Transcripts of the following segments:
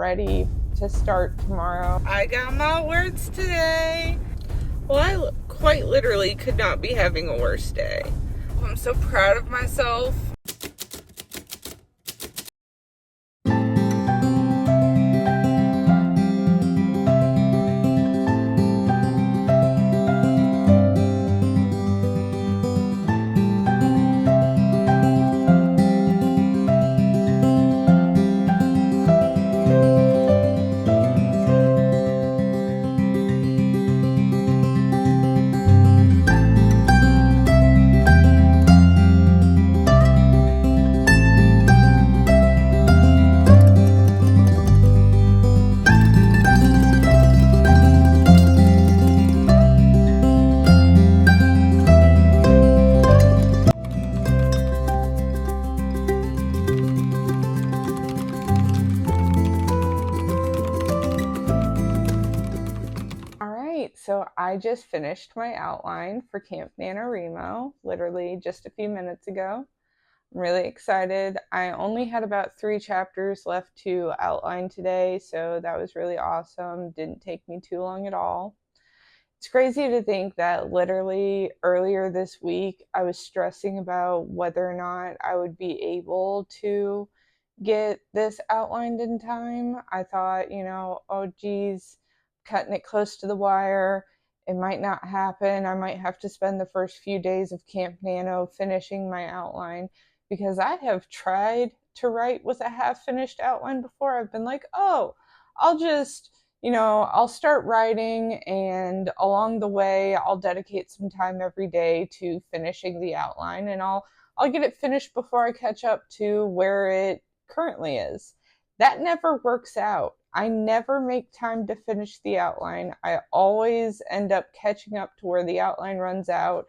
ready to start tomorrow. I got my words today. Well, I quite literally could not be having a worse day. I'm so proud of myself. So I just finished my outline for Camp NaNoWriMo, literally just a few minutes ago. I'm really excited. I only had about 3 chapters left to outline today, so that was really awesome. Didn't take me too long at all. It's crazy to think that literally earlier this week, I was stressing about whether or not I would be able to get this outlined in time. I thought, oh geez, cutting it close to the wire. It might not happen. I might have to spend the first few days of Camp Nano finishing my outline, because I have tried to write with a half-finished outline before. I've been like, oh, I'll just, I'll start writing, and along the way, I'll dedicate some time every day to finishing the outline, and I'll get it finished before I catch up to where it currently is. That never works out. I never make time to finish the outline. I always end up catching up to where the outline runs out,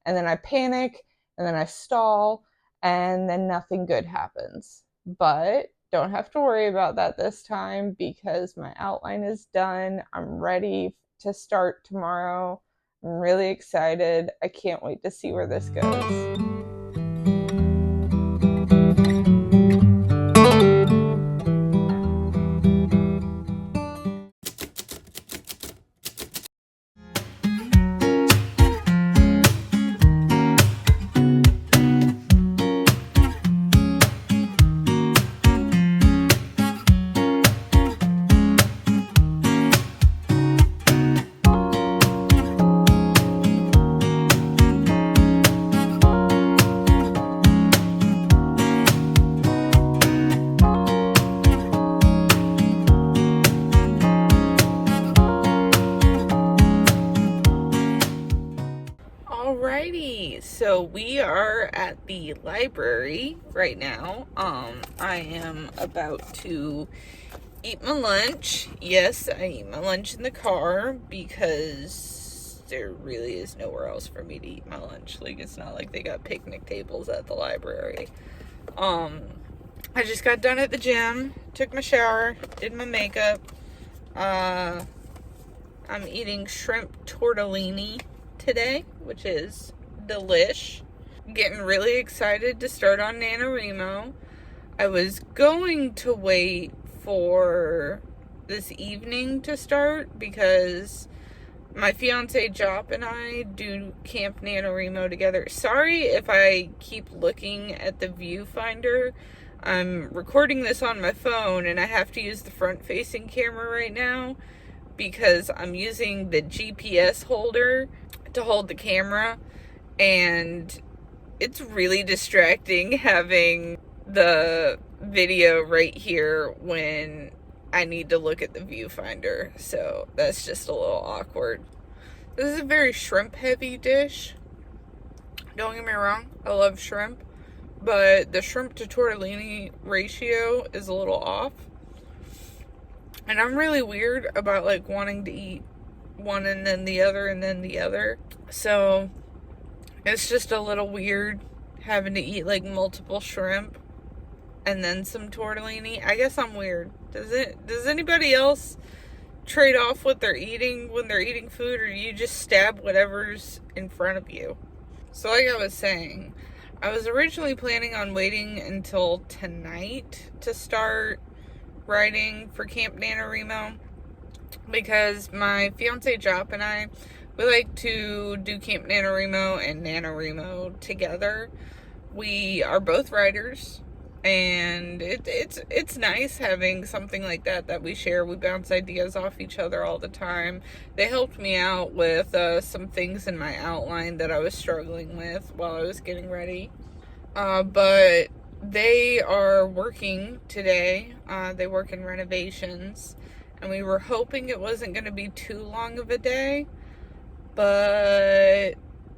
and then I panic, and then I stall, and then nothing good happens. But don't have to worry about that this time, because my outline is done. I'm ready to start tomorrow. I'm really excited. I can't wait to see where this goes. Alrighty, so we are at the library right now. I am about to eat my lunch. Yes, I eat my lunch in the car because there really is nowhere else for me to eat my lunch. Like, it's not like they got picnic tables at the library. I just got done at the gym, took my shower, did my makeup. I'm eating shrimp tortellini today, which is delish. Getting really excited to start on NaNoWriMo. I was going to wait for this evening to start because my fiance Jop and I do Camp NaNoWriMo together. Sorry if I keep looking at the viewfinder. I'm recording this on my phone and I have to use the front-facing camera right now because I'm using the GPS holder to hold the camera, and it's really distracting having the video right here when I need to look at the viewfinder, so that's just a little awkward. This is a very shrimp heavy dish. Don't get me wrong, I love shrimp, but the shrimp to tortellini ratio is a little off. And I'm really weird about like wanting to eat one and then the other and then the other. So it's just a little weird having to eat like multiple shrimp and then some tortellini. I guess I'm weird. Does anybody else trade off what they're eating when they're eating food, or do you just stab whatever's in front of you? So like I was saying, I was originally planning on waiting until tonight to start writing for Camp NaNoWriMo because my fiance Jop and I, we like to do Camp NaNoWriMo and NaNoWriMo together. We are both writers, and it's nice having something like that we share. We bounce ideas off each other all the time. They helped me out with some things in my outline that I was struggling with while I was getting ready. But they are working today. They work in renovations, and we were hoping it wasn't going to be too long of a day, but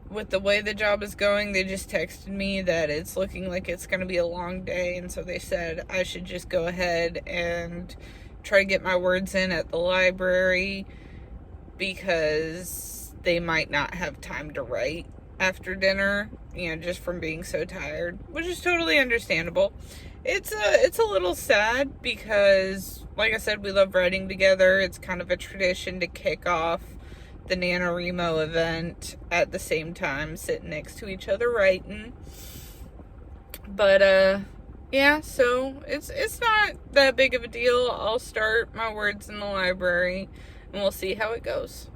with the way the job is going, they just texted me that it's looking like it's going to be a long day, and so they said I should just go ahead and try to get my words in at the library because they might not have time to write after dinner, just from being so tired, which is totally understandable. It's a little sad because, like I said, we love writing together. It's kind of a tradition to kick off the NaNoWriMo event at the same time, sitting next to each other writing. But yeah, so it's not that big of a deal. I'll start my words in the library and we'll see how it goes.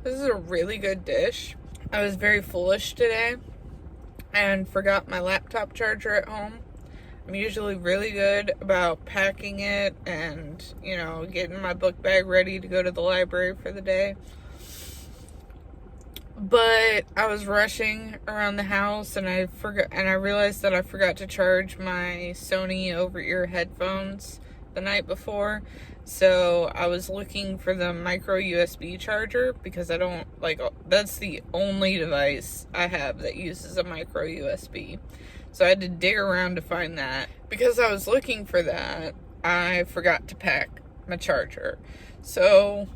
This is a really good dish. I was very foolish today and forgot my laptop charger at home. I'm usually really good about packing it and, getting my book bag ready to go to the library for the day. But I was rushing around the house and I realized that I forgot to charge my Sony over-ear headphones the night before. So I was looking for the micro USB charger because that's the only device I have that uses a micro USB. So I had to dig around to find that. Because I was looking for that, I forgot to pack my charger. So,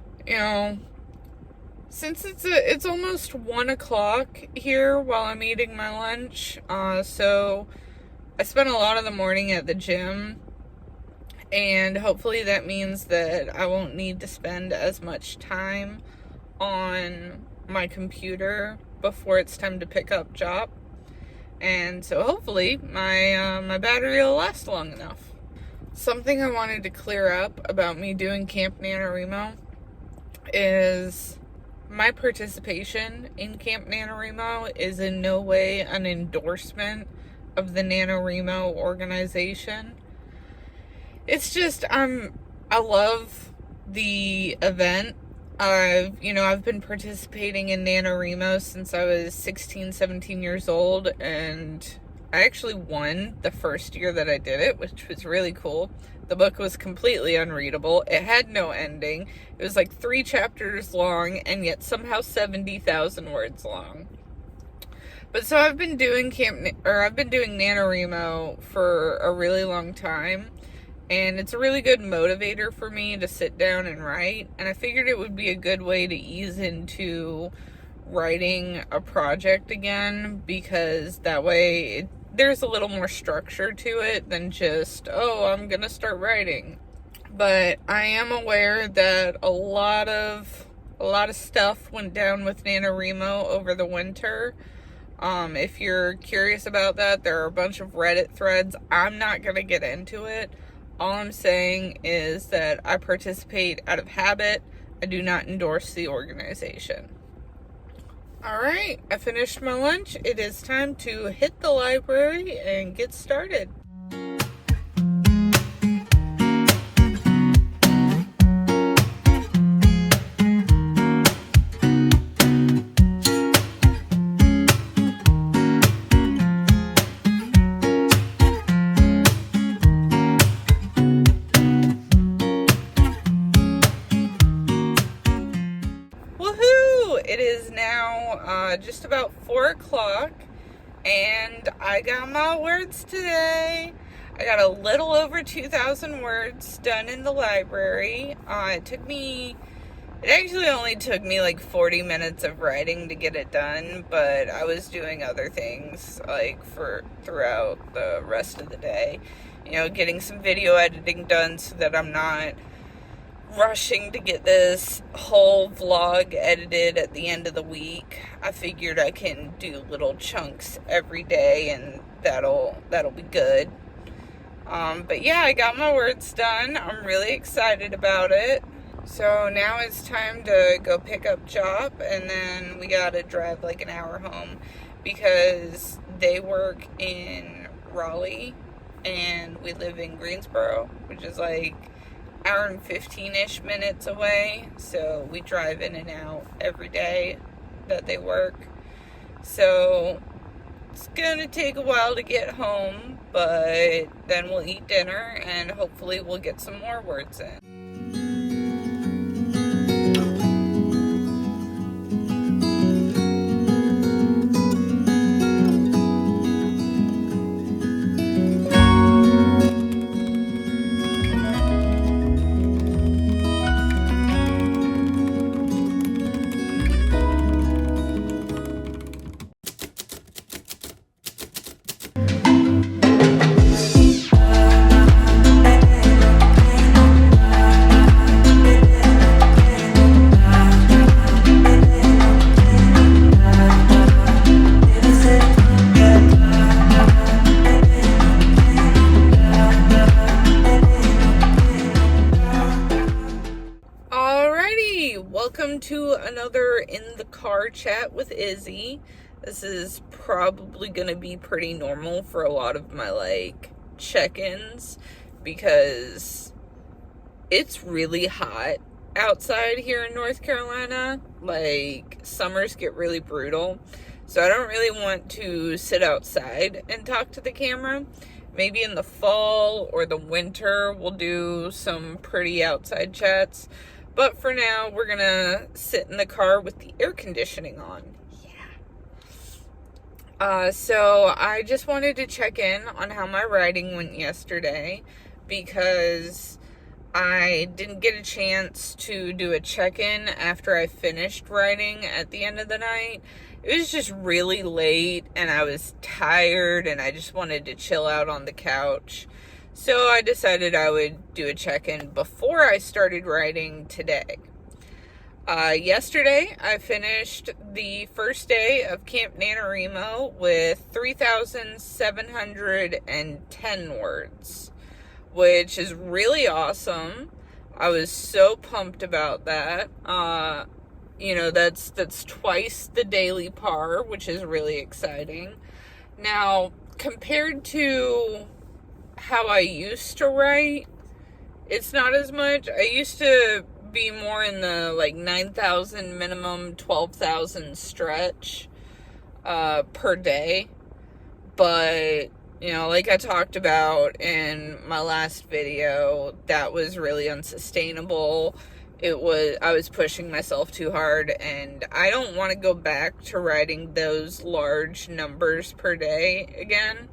since it's almost 1 o'clock here while I'm eating my lunch, so I spent a lot of the morning at the gym, and hopefully that means that I won't need to spend as much time on my computer before it's time to pick up Jop, and so hopefully my battery will last long enough. Something I wanted to clear up about me doing Camp NaNoWriMo is my participation in Camp NaNoWriMo is in no way an endorsement of the NaNoWriMo organization. It's just, I love the event. I've been participating in NaNoWriMo since I was 16, 17 years old, and I actually won the first year that I did it, which was really cool. The book was completely unreadable. It had no ending. It was like 3 chapters long and yet somehow 70,000 words long. But so I've been doing NaNoWriMo for a really long time, and it's a really good motivator for me to sit down and write, and I figured it would be a good way to ease into writing a project again, because that way there's a little more structure to it than just, I'm gonna start writing. But I am aware that a lot of stuff went down with NaNoWriMo over the winter. If you're curious about that, there are a bunch of Reddit threads. I'm not gonna get into it. All I'm saying is that I participate out of habit. I do not endorse the organization. Alright, I finished my lunch. It is time to hit the library and get started. It is now just about 4 o'clock, and I got my words today. I got a little over 2,000 words done in the library. It actually only took me like 40 minutes of writing to get it done, but I was doing other things throughout the rest of the day. Getting some video editing done so that I'm not rushing to get this whole vlog edited at the end of the week. I figured I can do little chunks every day, and that'll be good. But yeah, I got my words done. I'm really excited about it. So now it's time to go pick up Chop, and then we gotta drive like an hour home because they work in Raleigh and we live in Greensboro, which is like hour and 15-ish minutes away. So we drive in and out every day that they work. So it's gonna take a while to get home, but then we'll eat dinner and hopefully we'll get some more words in. Welcome to another In the Car chat with Izzy. This is probably going to be pretty normal for a lot of my like check-ins because it's really hot outside here in North Carolina. Like, summers get really brutal, so I don't really want to sit outside and talk to the camera. Maybe in the fall or the winter we'll do some pretty outside chats. But for now, we're going to sit in the car with the air conditioning on. Yeah. So I just wanted to check in on how my writing went yesterday because I didn't get a chance to do a check-in after I finished writing at the end of the night. It was just really late and I was tired and I just wanted to chill out on the couch. So I decided I would do a check-in before I started writing today. Yesterday, I finished the first day of Camp NaNoWriMo with 3,710 words, which is really awesome. I was so pumped about that. That's twice the daily par, which is really exciting. Now, compared to how I used to write, it's not as much. I used to be more in the like 9,000 minimum, 12,000 stretch per day. But, like I talked about in my last video, that was really unsustainable. I was pushing myself too hard, and I don't want to go back to writing those large numbers per day again.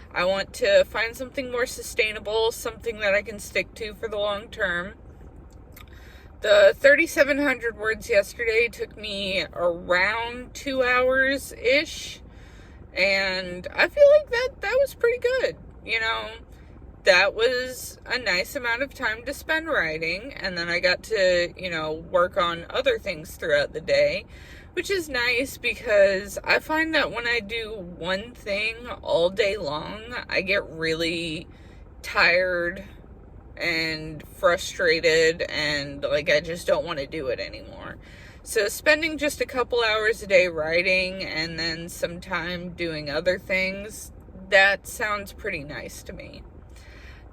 I want to find something more sustainable, something that I can stick to for the long term. The 3,700 words yesterday took me around 2 hours-ish, and I feel like that was pretty good. That was a nice amount of time to spend writing, and then I got to, work on other things throughout the day, which is nice because I find that when I do one thing all day long, I get really tired and frustrated and like I just don't want to do it anymore. So spending just a couple hours a day writing and then some time doing other things, that sounds pretty nice to me.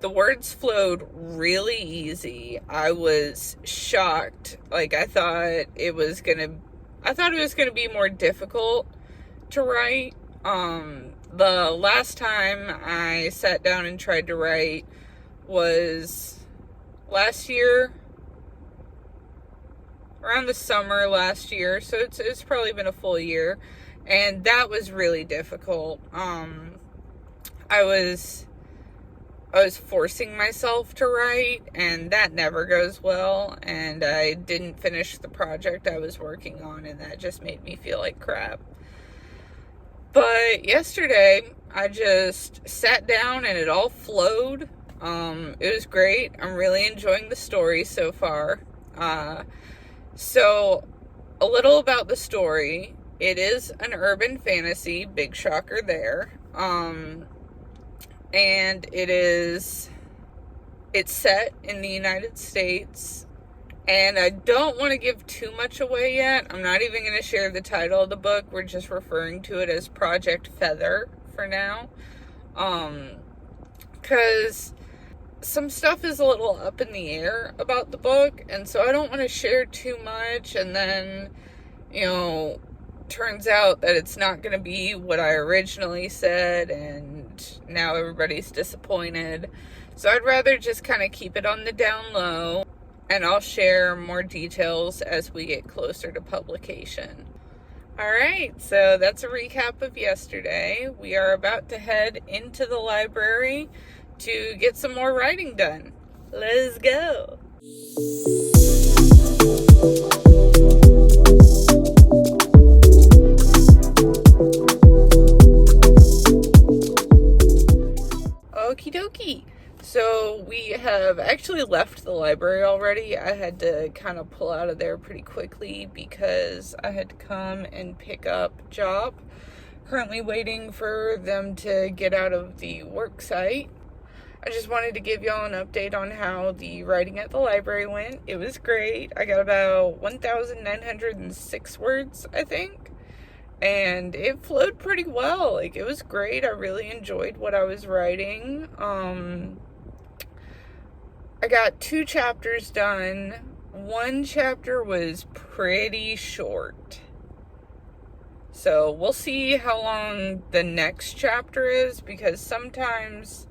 The words flowed really easy. I was shocked. Like, I thought it was going to be more difficult to write. The last time I sat down and tried to write was last year, around the summer last year. So it's probably been a full year, and that was really difficult. I was forcing myself to write, and that never goes well, and I didn't finish the project I was working on, and that just made me feel like crap. But yesterday, I just sat down and it all flowed. It was great. I'm really enjoying the story so far. So, a little about the story. It is an urban fantasy, big shocker there. and it's set in the United States, and I don't want to give too much away yet. I'm not even going to share the title of the book. We're just referring to it as Project Feather for now, because some stuff is a little up in the air about the book, and so I don't want to share too much, and then, turns out that it's not going to be what I originally said, and now everybody's disappointed. So I'd rather just kind of keep it on the down low, and I'll share more details as we get closer to publication. Alright, so that's a recap of yesterday. We are about to head into the library to get some more writing done. Let's go! Okie dokie. So we have actually left the library already. I had to kind of pull out of there pretty quickly because I had to come and pick up Job. Currently waiting for them to get out of the work site. I just wanted to give y'all an update on how the writing at the library went. It was great. I got about 1,906 words, I think. And it flowed pretty well. It was great. I really enjoyed what I was writing. I got 2 chapters done. 1 chapter was pretty short. So we'll see how long the next chapter is, because sometimes,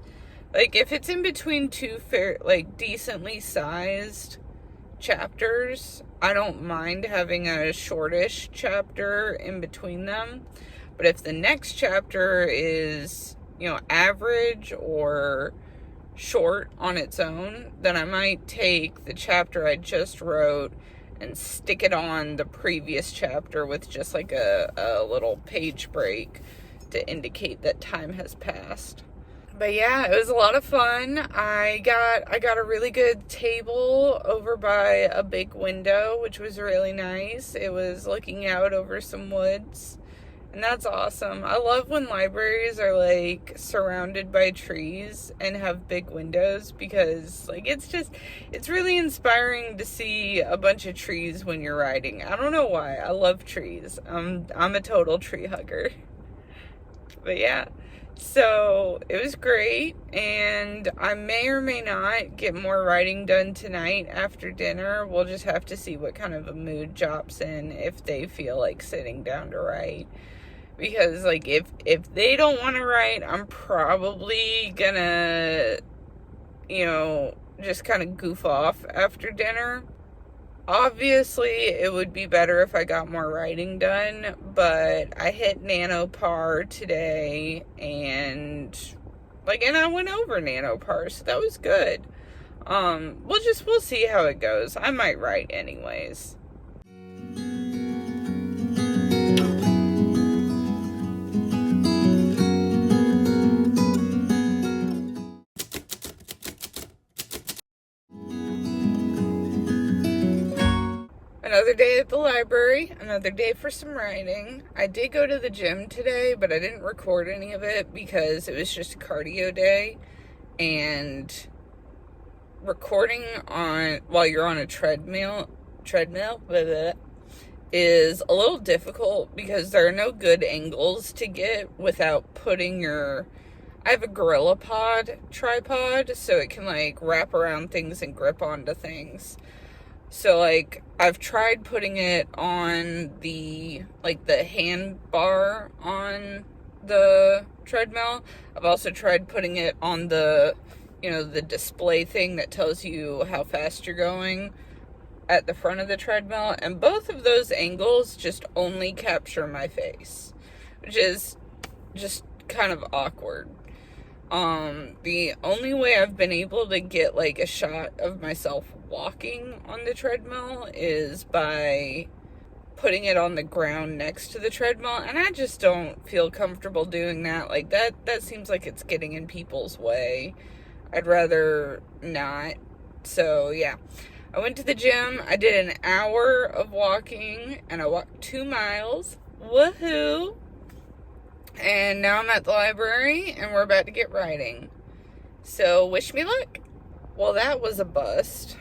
if it's in between 2 decently sized chapters, I don't mind having a shortish chapter in between them. But if the next chapter is, average or short on its own, then I might take the chapter I just wrote and stick it on the previous chapter with just a little page break to indicate that time has passed. But yeah, it was a lot of fun. I got a really good table over by a big window, which was really nice. It was looking out over some woods, and that's awesome. I love when libraries are surrounded by trees and have big windows, because it's really inspiring to see a bunch of trees when you're writing. I don't know why. I love trees. I'm a total tree hugger. But yeah. So it was great, and I may or may not get more writing done tonight after dinner. We'll just have to see what kind of a mood Job's in, if they feel like sitting down to write. Because if they don't want to write, I'm probably gonna, just kind of goof off after dinner. Obviously, it would be better if I got more writing done, but I hit nano par today, and I went over nano par, so that was good. We'll see how it goes. I might write anyways. Another day at the library, another day for some writing. I did go to the gym today, but I didn't record any of it because it was just a cardio day, and recording while you're on a treadmill is a little difficult because there are no good angles to get without putting I have a Gorilla Pod tripod, so it can wrap around things and grip onto things. So, I've tried putting it on the hand bar on the treadmill. I've also tried putting it on the display thing that tells you how fast you're going at the front of the treadmill. And both of those angles just only capture my face, which is just kind of awkward. The only way I've been able to get a shot of myself walking on the treadmill is by putting it on the ground next to the treadmill, and I just don't feel comfortable doing that. That seems like it's getting in people's way. I'd rather not. So yeah, I went to the gym. I did an hour of walking, and I walked 2 miles. Woohoo! And now I'm at the library, and we're about to get writing. So wish me luck. Well, that was a bust.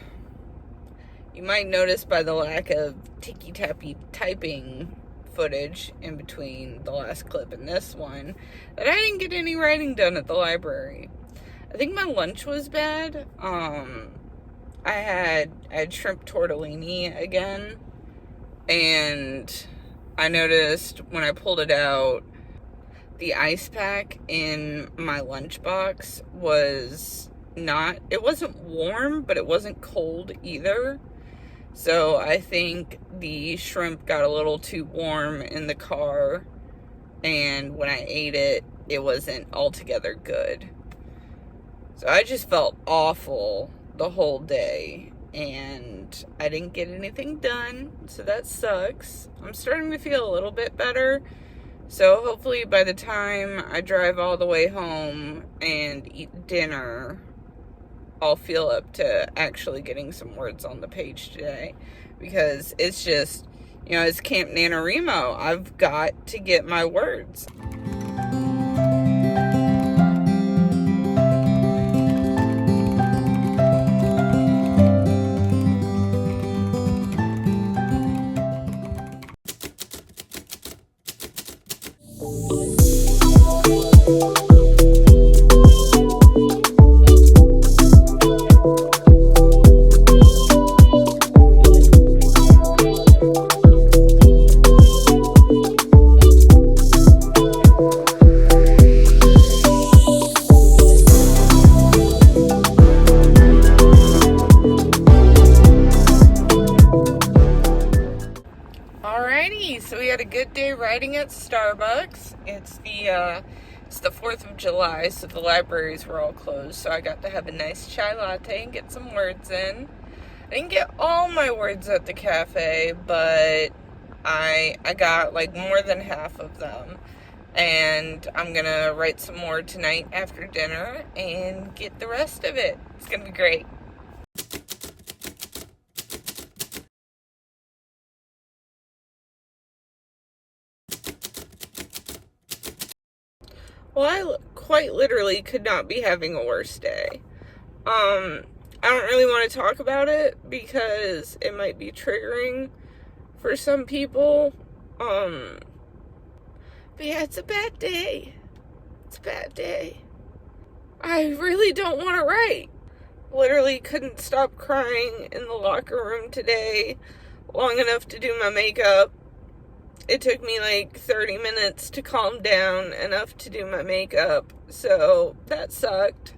You might notice by the lack of ticky-tappy typing footage in between the last clip and this one that I didn't get any writing done at the library. I think my lunch was bad. I had shrimp tortellini again, and I noticed when I pulled it out, the ice pack in my lunchbox it wasn't warm, but it wasn't cold either. So I think the shrimp got a little too warm in the car, and when I ate it, it wasn't altogether good. So I just felt awful the whole day, and I didn't get anything done, so that sucks. I'm starting to feel a little bit better, so hopefully by the time I drive all the way home and eat dinner, I'll feel up to actually getting some words on the page today, because it's just, it's Camp NaNoWriMo. I've got to get my words. So we had a good day writing at Starbucks. It's the 4th of July, so the libraries were all closed, so I got to have a nice chai latte and get some words in. I didn't get all my words at the cafe, but I got like more than half of them, and I'm gonna write some more tonight after dinner and get the rest of it. It's gonna be great. Well, I quite literally could not be having a worse day. I don't really want to talk about it because it might be triggering for some people. But yeah, it's a bad day. It's a bad day. I really don't want to write. Literally couldn't stop crying in the locker room today long enough to do my makeup. It took me like 30 minutes to calm down enough to do my makeup, so that sucked.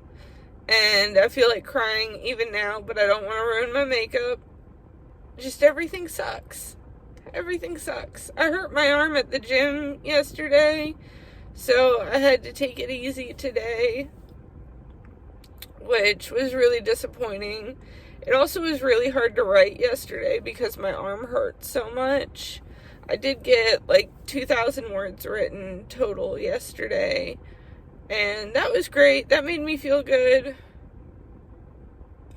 And I feel like crying even now, but I don't want to ruin my makeup. Just everything sucks. Everything sucks. I hurt my arm at the gym yesterday, so I had to take it easy today, which was really disappointing. It also was really hard to write yesterday because my arm hurt so much. I did get like 2,000 words written total yesterday, and that was great. That made me feel good.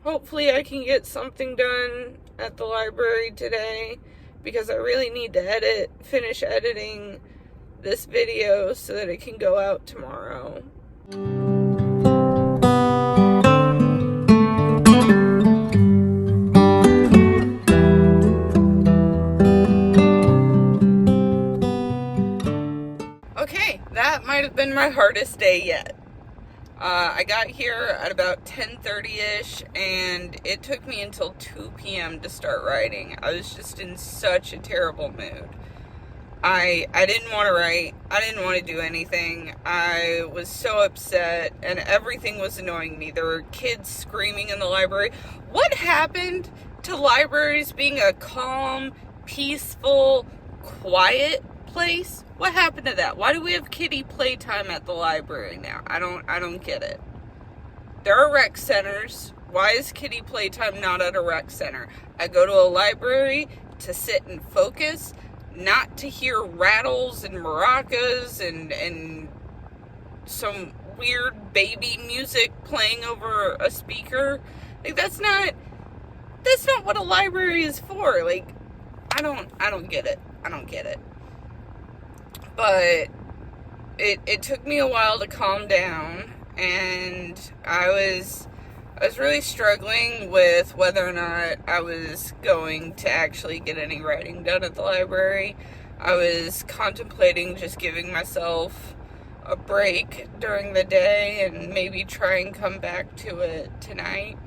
Hopefully I can get something done at the library today, because I really need to finish editing this video so that it can go out tomorrow. Okay, that might have been my hardest day yet. I got here at about 10:30ish, and it took me until 2 p.m. to start writing. I was just in such a terrible mood. I didn't want to write. I didn't want to do anything. I was so upset, and everything was annoying me. There were kids screaming in the library. What happened to libraries being a calm, peaceful, quiet place? What happened to that? Why do we have kiddie playtime at the library now? I don't get it. There are rec centers. Why is kiddie playtime not at a rec center? I go to a library to sit and focus, not to hear rattles and maracas and some weird baby music playing over a speaker. Like, that's not what a library is for. Like, I don't get it. I don't get it. But it took me a while to calm down. and I was really struggling with whether or not I was going to actually get any writing done at the library. I was contemplating just giving myself a break during the day and maybe try and come back to it tonight.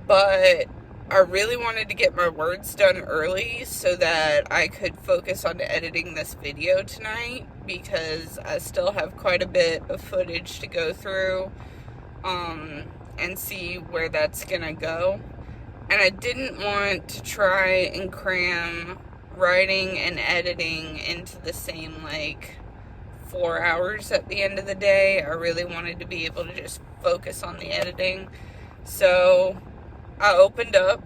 But I really wanted to get my words done early so that I could focus on editing this video tonight, because I still have quite a bit of footage to go through and see where that's gonna go. And I didn't want to try and cram writing and editing into the same 4 hours at the end of the day. I really wanted to be able to just focus on the editing. So I opened up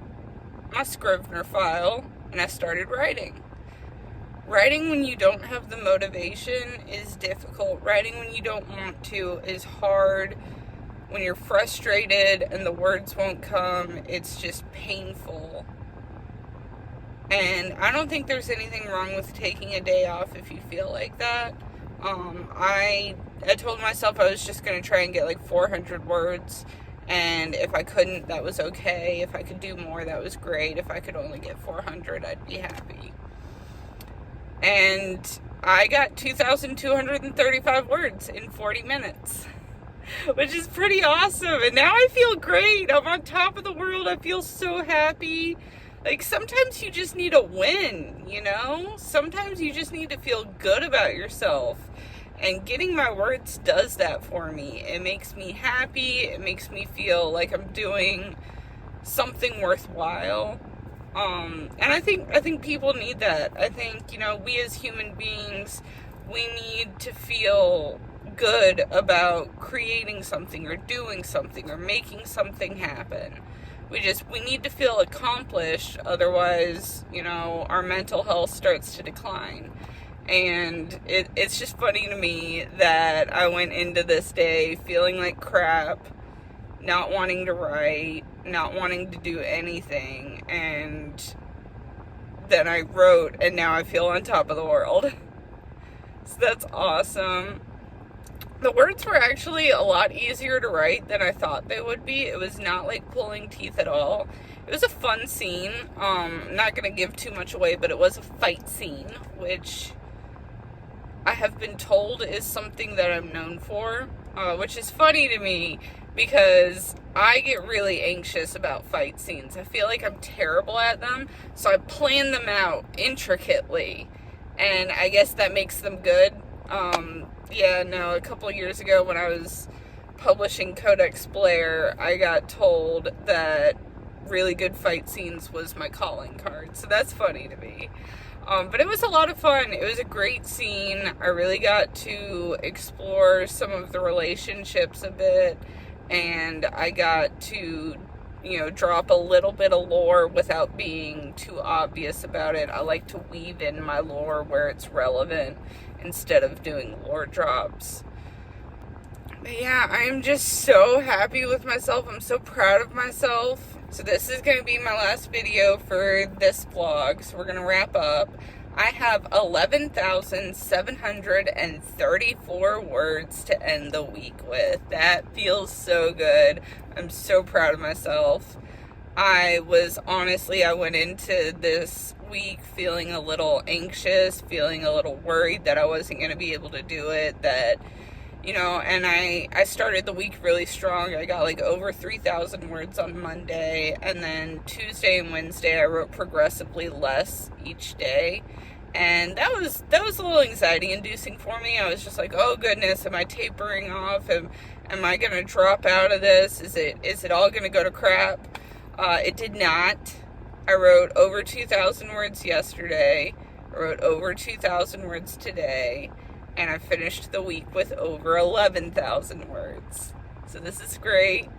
my Scrivener file and I started writing. Writing when you don't have the motivation is difficult. Writing when you don't want to is hard. When you're frustrated and the words won't come, it's just painful. And I don't think there's anything wrong with taking a day off if you feel like that. I told myself I was just going to try and get 400 words. And if I couldn't, that was okay. If I could do more, that was great. If I could only get 400, I'd be happy. And I got 2,235 words in 40 minutes, which is pretty awesome. And now I feel great. I'm on top of the world. I feel so happy. Sometimes you just need a win, Sometimes you just need to feel good about yourself. And getting my words does that for me. It makes me happy. It makes me feel like I'm doing something worthwhile. And I think people need that. I think, we as human beings, we need to feel good about creating something or doing something or making something happen. We need to feel accomplished. Otherwise, our mental health starts to decline. And it's just funny to me that I went into this day feeling like crap, not wanting to write, not wanting to do anything, and then I wrote, and now I feel on top of the world. So that's awesome. The words were actually a lot easier to write than I thought they would be. It was not pulling teeth at all. It was a fun scene. I'm not going to give too much away, but it was a fight scene, which I have been told is something that I'm known for, which is funny to me because I get really anxious about fight scenes. I feel like I'm terrible at them, so I plan them out intricately, and I guess that makes them good. A couple of years ago when I was publishing Codex Blair, I got told that really good fight scenes was my calling card, so that's funny to me. But it was a lot of fun. It was a great scene. I really got to explore some of the relationships a bit, and I got to, drop a little bit of lore without being too obvious about it. I like to weave in my lore where it's relevant instead of doing lore drops. But yeah, I'm just so happy with myself. I'm so proud of myself. So this is going to be my last video for this vlog. So we're going to wrap up. I have 11,734 words to end the week with. That feels so good. I'm so proud of myself. I went into this week feeling a little anxious, feeling a little worried that I wasn't going to be able to do it, and I started the week really strong. I got over 3,000 words on Monday, and then Tuesday and Wednesday I wrote progressively less each day, and that was a little anxiety inducing for me. I was just like, oh goodness, am I tapering off? Am I going to drop out of this? Is it all going to go to crap? It did not. I wrote over 2,000 words yesterday. I wrote over 2,000 words today. And I finished the week with over 11,000 words. So this is great.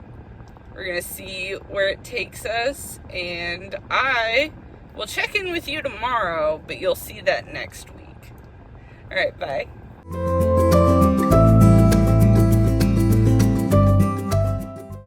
We're going to see where it takes us. And I will check in with you tomorrow, but you'll see that next week. All right, bye.